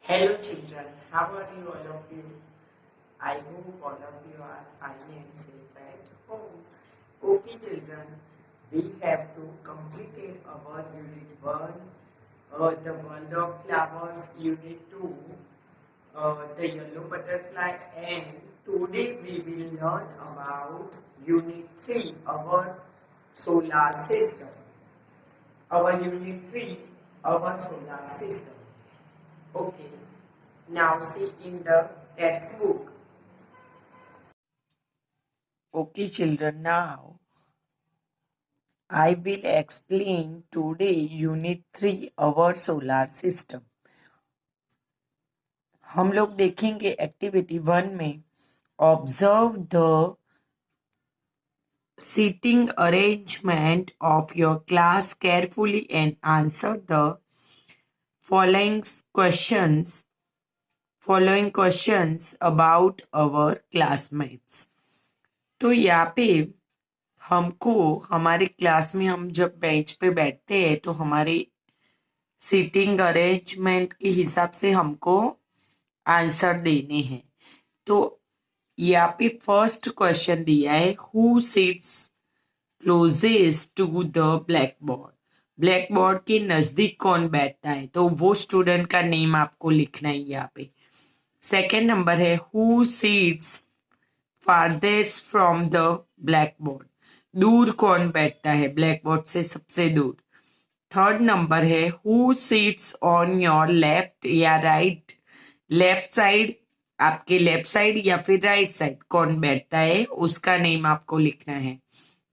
Hello children, how are you all of you? I hope all of you are fine and safe at home. Okay children, we have to complete our unit 1, the world of flowers, unit 2, the yellow butterfly, and today we will learn about unit 3, our solar system. Our unit 3, our solar system. Okay, now see in the textbook. Okay, children, now I will explain today Unit 3 our solar system. हम लोग देखेंगे activity 1 में observe the seating arrangement of your class carefully and answer the following questions about our classmates. तो यहाँ पे हमको हमारे class में हम जब बेंच पे बैठते हैं तो हमारे सीटिंग अरेंजमेंट के हिसाब से हमको आंसर देने हैं। तो यहाँ पे फर्स्ट क्वेश्चन दिया है, who sits closest to the blackboard. Blackboard के नजदीक कौन बैठता है, तो वो स्टूडेंट का नेम आपको लिखना है यहाँ पे। सेकेंड नंबर है, who seats farthest from the black board. दूर कौन बैठता है ब्लैक बोर्ड से सबसे दूर। थर्ड नंबर है, who seats on your left या राइट। लेफ्ट साइड, आपके लेफ्ट साइड या फिर राइट साइड कौन बैठता है, उसका नेम आपको लिखना है।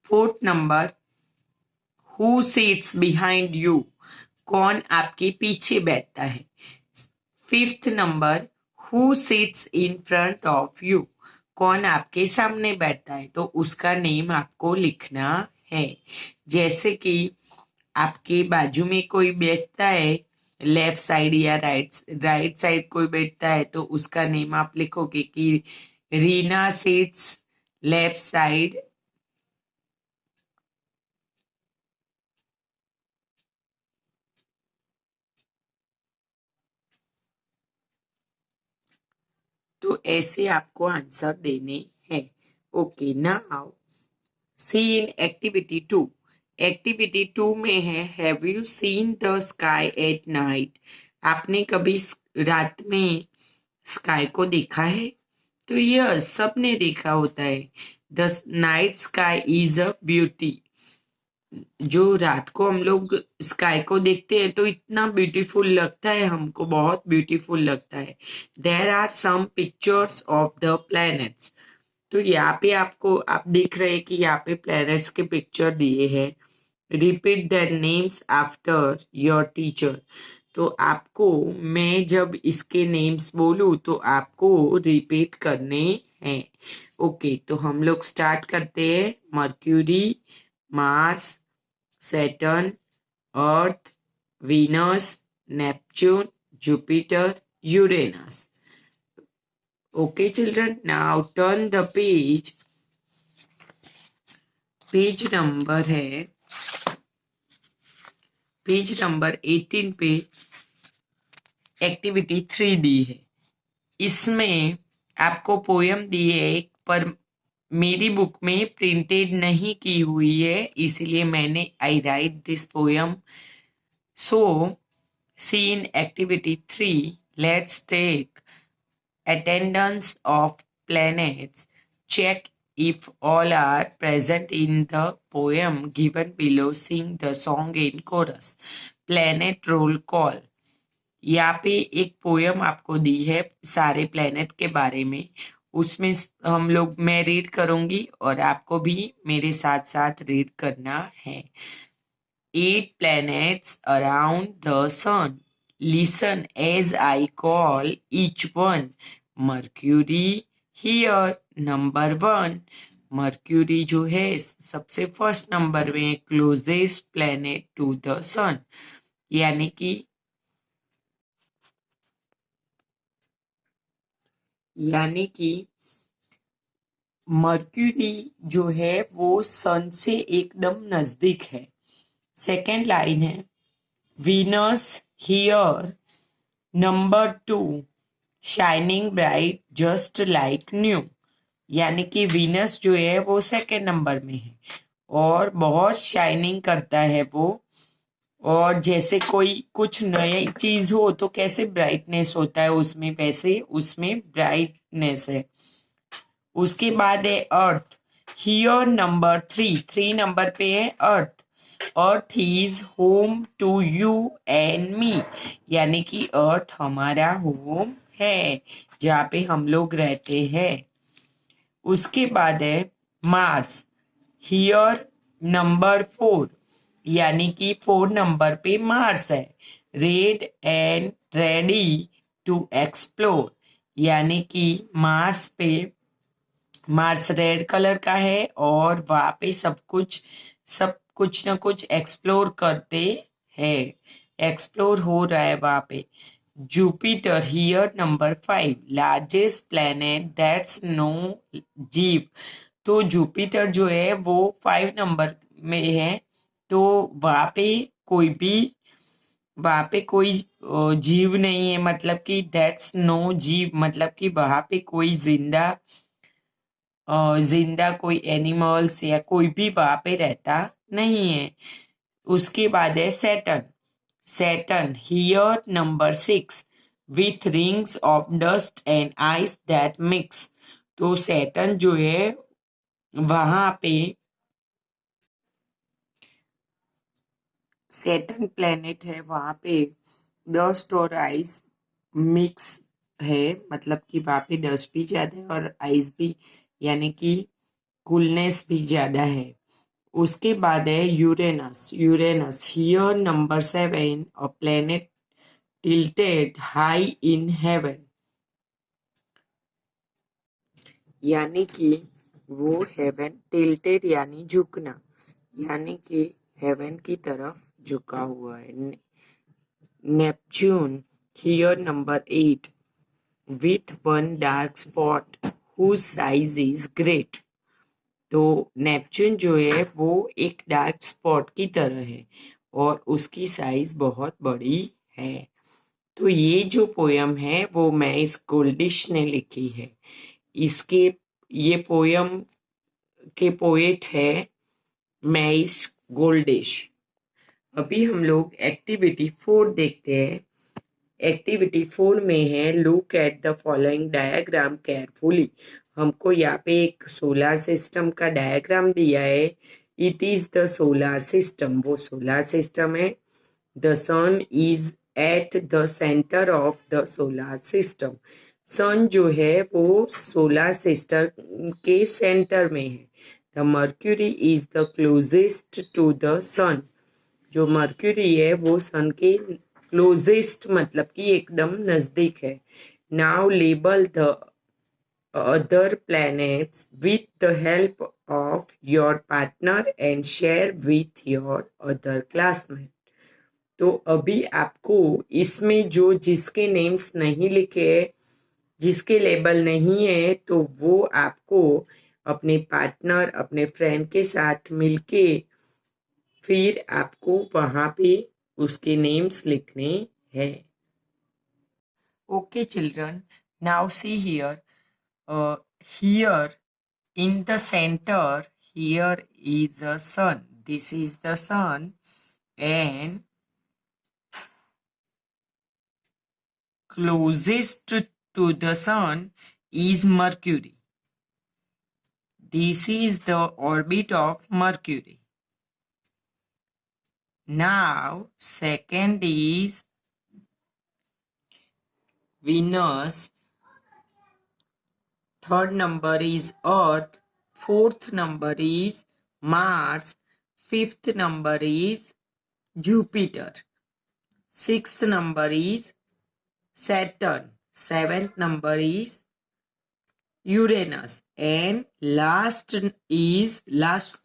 Fourth number, who seats behind you, कौन आपके पीछे बैठता है। Fifth number, who seats in front of you, कौन आपके सामने बैठता है, तो उसका नेम आपको लिखना है। जैसे कि आपके बाजू में कोई बैठता है लेफ्ट साइड या राइट साइड कोई बैठता है, तो उसका नेम आप लिखोगे कि रीना सीट्स लेफ्ट साइड, तो ऐसे आपको आंसर देने हैं। Okay, now see in activity 2। Activity 2 में है, have you seen the sky at night. आपने कभी रात में स्काई को देखा है? तो यह सबने देखा होता है। The night sky is a beauty. जो रात को हम लोग स्काई को देखते हैं तो इतना ब्यूटीफुल लगता है, हमको बहुत ब्यूटीफुल लगता है। There are some pictures of the planets. तो यहाँ पे आपको आप देख रहे हैं कि यहाँ पे प्लैनेट्स के पिक्चर दिए हैं। Repeat their names after your teacher. तो आपको मैं जब इसके नेम्स बोलूं तो आपको रिपीट करने हैं। ओके, तो हम लोग स्टार्ट करते हैं। Mercury, Mars, Saturn, earth, Venus, Neptune, Jupiter, Uranus. Okay, children, now turn the page. Page number है, पेज नंबर 18 पे एक्टिविटी 3 दी है। इसमें आपको पोयम दी है, पर मेरी बुक में प्रिंटेड नहीं की हुई है, इसीलिए मैंने I write this poem. So see in activity 3, let's take attendance of planets. Check if all are present in the poem given below. Sing the song in chorus. Planet roll call. यहाँ पे एक poem आपको दी है सारे planet के बारे में। उसमें हम लोग, मैं रीड करूंगी और आपको भी मेरे साथ साथ रीड करना है। 8 planets around the sun. Listen as I call each one. Mercury here, number 1. Mercury जो है सबसे फर्स्ट नंबर में, क्लोजेस्ट प्लेनेट टू द सन। यानी कि मर्क्यूरी जो है वो सन से एकदम नजदीक है। सेकेंड लाइन है, Venus here number 2, shining bright just like new, यानी कि वीनस जो है वो सेकेंड नंबर में है और बहुत शाइनिंग करता है वो। और जैसे कोई कुछ नई चीज हो तो कैसे ब्राइटनेस होता है उसमें, वैसे उसमें ब्राइटनेस है। उसके बाद है अर्थ। हियर नंबर 3, 3 नंबर पे है earth. Earth is home to you and me, यानी कि अर्थ हमारा होम है जहाँ पे हम लोग रहते हैं। उसके बाद है मार्स। हियर नंबर 4, यानी कि 4 नंबर पे मार्स है। Red and ready to explore, यानी कि मार्स पे, मार्स रेड कलर का है और वहां पे सब कुछ ना कुछ एक्सप्लोर करते हैं, एक्सप्लोर हो रहा है वहां पे। Jupiter, here number 5, largest planet that's no जीव। तो जुपिटर जो है वो 5 नंबर में है, तो वहां पे कोई भी, वहां पे कोई जीव नहीं है, मतलब कि दैट्स नो जीव, मतलब कि वहां पे कोई जिंदा कोई एनिमल्स या कोई भी वहां पे रहता नहीं है। उसके बाद है Saturn. Saturn, here number 6, with rings of dust and ice that mix. तो सैटर्न जो है वहां पे, सैटर्न प्लेनेट है, वहां पे डस्ट और आइस मिक्स है, मतलब कि वहां पे डस्ट भी ज्यादा है और आइस भी, यानी कि कूलनेस भी ज्यादा है। उसके बाद है Uranus. Uranus, here number 7, a planet tilted high in heaven, यानी कि वो हेवन टिल्टेड यानी झुकना, यानी कि हेवन की तरफ झुका हुआ है। Neptune, here number 8, with one dark spot whose size is great. तो नेपच्यून जो है वो एक डार्क स्पॉट की तरह है और उसकी साइज बहुत बड़ी है। तो ये जो पोयम है वो मैइस गोल्डिश ने लिखी है। इसके, ये पोयम के पोएट है मैइस गोल्डिश। अभी हम लोग एक्टिविटी 4 देखते हैं। एक्टिविटी 4 में है look at the following diagram carefully. हमको यहाँ पे एक सोलर सिस्टम का डायग्राम दिया है। It is the solar system, वो सोलर सिस्टम है। The sun is at the centre of the solar system. Sun जो है वो सोलर सिस्टम के सेंटर में है। The Mercury is the closest to the sun. जो मर्क्यूरी है वो सन के क्लोजेस्ट, मतलब कि एकदम नजदीक है। Now label the other planets with the help of your partner and share with your other classmate. तो अभी आपको इसमें जो जिसके नेम्स नहीं लिखे, जिसके लेबल नहीं है, तो वो आपको अपने पार्टनर, अपने फ्रेंड के साथ मिलके फिर आपको वहां पे उसके नेम्स लिखने हैं। Okay children, now see here, here in the center, here is a sun. This is the sun, and closest to the sun is Mercury. This is the orbit of Mercury. Now, second is Venus. Third number is Earth. Fourth number is Mars. Fifth number is Jupiter. Sixth number is Saturn. Seventh number is Uranus. And last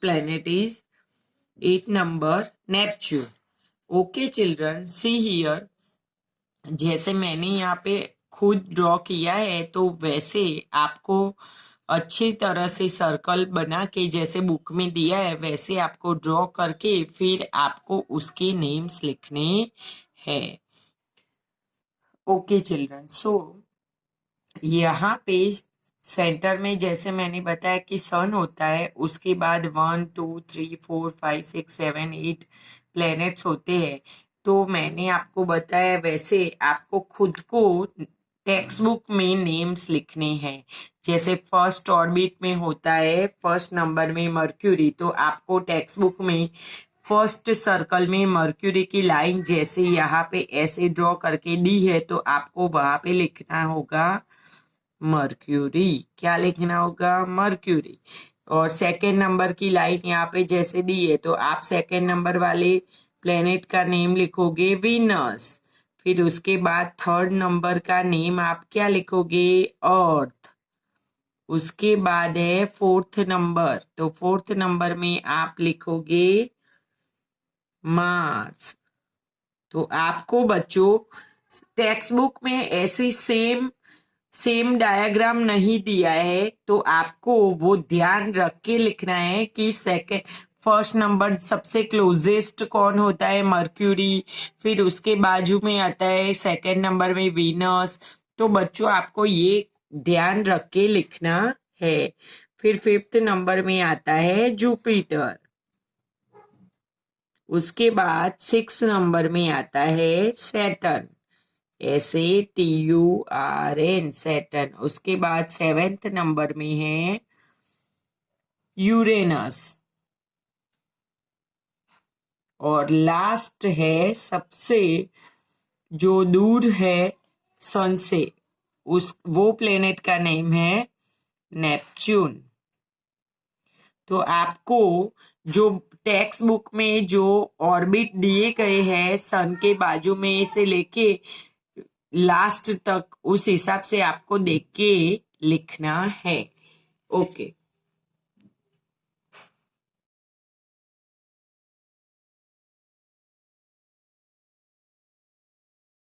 planet is 8 number Neptune. Okay children, see here. जैसे मैंने यहाँ पे खुद draw किया है तो वैसे आपको अच्छी तरह से सर्कल बना के, जैसे बुक में दिया है वैसे आपको ड्रॉ करके फिर आपको उसके नेम्स लिखने हैं। ओके चिल्ड्रन, सो यहाँ पे सेंटर में जैसे मैंने बताया कि सन होता है, उसके बाद 1 2 3 4 5 6 7 8 प्लैनेट्स होते हैं। तो मैंने आपको बताया वैसे आपको खुद को टेक्स्ट बुक में नेम्स लिखने हैं। जैसे फर्स्ट ऑर्बिट में होता है फर्स्ट नंबर में मर्क्यूरी, तो आपको टेक्स्ट बुक में फर्स्ट सर्कल में मर्क्यूरी की लाइन जैसे यहाँ पे ऐसे ड्रॉ करके दी है, तो आपको वहां पे लिखना होगा मर्क्यूरी। क्या लिखना होगा? मर्क्यूरी। और सेकेंड नंबर की लाइन यहाँ पे जैसे दी है, तो आप सेकेंड नंबर वाले प्लेनेट का नेम लिखोगे वीनस। फिर उसके बाद थर्ड नंबर का नेम आप क्या लिखोगे? अर्थ। उसके बाद है फोर्थ नंबर, तो फोर्थ नंबर में आप लिखोगे मार्स। तो आपको बच्चों टेक्स्ट बुक में ऐसी सेम डायग्राम नहीं दिया है, तो आपको वो ध्यान रख के लिखना है कि सेकेंड फर्स्ट नंबर सबसे क्लोजेस्ट कौन होता है? मर्क्यूरी। फिर उसके बाजू में आता है सेकेंड नंबर में वीनस। तो बच्चों आपको ये ध्यान रख के लिखना है। फिर फिफ्थ नंबर में आता है जुपिटर। उसके बाद सिक्स नंबर में आता है सैटर्न, SATURN, सैटर्न। उसके बाद सेवेंथ नंबर में है यूरेनस। और लास्ट है सबसे जो दूर है सन से, वो प्लेनेट का नेम है नेपच्यून। तो आपको जो टेक्स्ट बुक में जो ऑर्बिट दिए गए हैं सन के बाजू में से लेके लास्ट तक, उस हिसाब से आपको देख के लिखना है। ओके।